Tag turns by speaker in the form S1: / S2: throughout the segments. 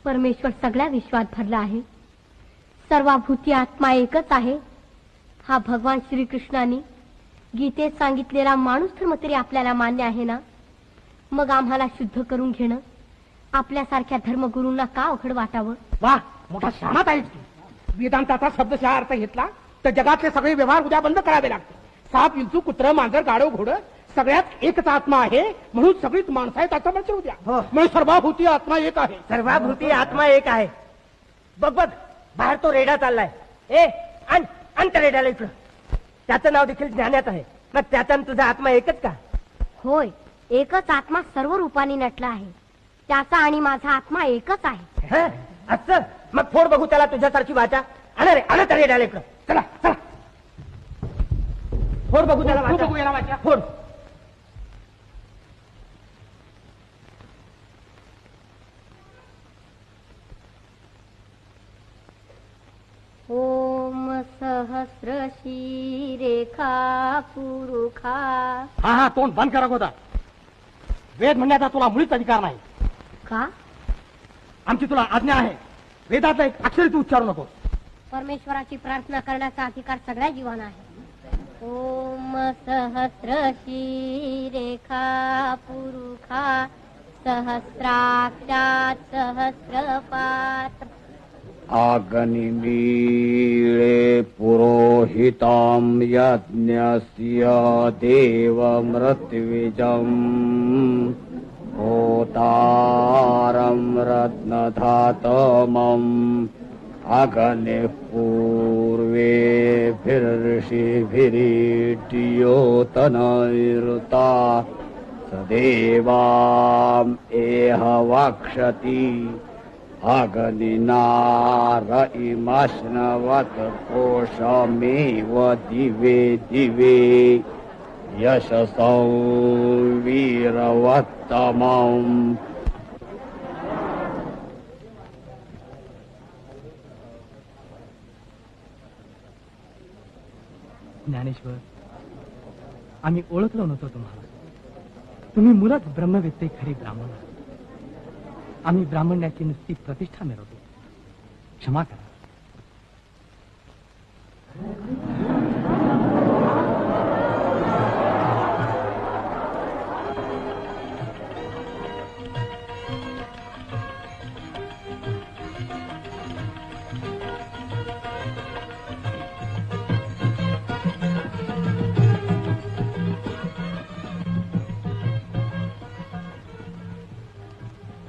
S1: परमेश्वर सगळ्या विश्वात भरला आहे. सर्वभूती आत्मा एकच आहे. हा भगवान श्रीकृष्णाने गीतेत सांगितलेला माणूस धर्म तरी आपल्याला मान्य आहे ना? मग आम्हाला शुद्ध करून घेणं आपल्यासारख्या धर्मगुरूंना का अवघड वाटावं?
S2: वा, मोठा शहाणात आहेस तू. वेदांताचा शब्दशः अर्थ घेतला तर जगातले सगळे व्यवहार उद्या बंद करावे लागतील. साप, विंचू, कुत्र, मांजर, गाढव, घोडं सगळ्यात एकच आत्मा आहे, म्हणून सगळीच माणसं आहेत असं म्हणते उद्या. म्हणून सर्वभूती आत्मा एक आहे.
S3: सर्वभूती आत्मा एक आहे. बघ बघ, बाहेर तो रेडा चाललाय. अंत रेड्याला इकडं. त्याचं नाव देखील ज्ञानात आहे. मग त्याचा आणि तुझा आत्मा एकच का?
S1: होय, एकच आत्मा सर्व रूपाने नटला आहे. त्याचा आणि माझा आत्मा एकच आहे.
S3: असं मग फोड बघू त्याला तुझ्यासारखी वाचा. आणा त्या रेड्याला इकडं.
S2: चला चला,
S3: फोड बघू त्याला वाचा.
S2: बघू याला वाचा.
S3: फोड.
S1: ओम सहस्र शीरेखा पुरुखा.
S2: हा, तोंड बंद करा गोदा. वेद म्हणण्याचा तुला मुळीच अधिकार नाही.
S1: का?
S2: आमची तुला आज्ञा आहे. वेदातला एक अक्षर तू उच्चारू नको.
S1: परमेश्वराची प्रार्थना करण्याचा अधिकार सगळ्या जीवांना आहे. ओम सहस्र शीरेखा पुरुखा सहस्राक्षात सहस्रपात.
S4: अग्निमीळे पुरोहितं यज्ञस्य देवमृत्विजम् होतारं रत्नधातमम् अग्निः पूर्वेभिर्षिभिरीड्योतनैरुता सदेवाम् एह वक्षति अग्निनार इमश्नवत् कोशमेव दिवे दिवे यशसौ वीरवत्तमम्.
S2: ज्ञानेश्वर, आम्ही ओळखलो नव्हतो तुम्हाला. तुम्ही मुळात ब्रह्मवेत्ते खरे ब्राह्मण. आम्ही ब्राह्मण्याची नुसती प्रतिष्ठा मिळवतो. क्षमा करा.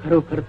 S2: खरोखर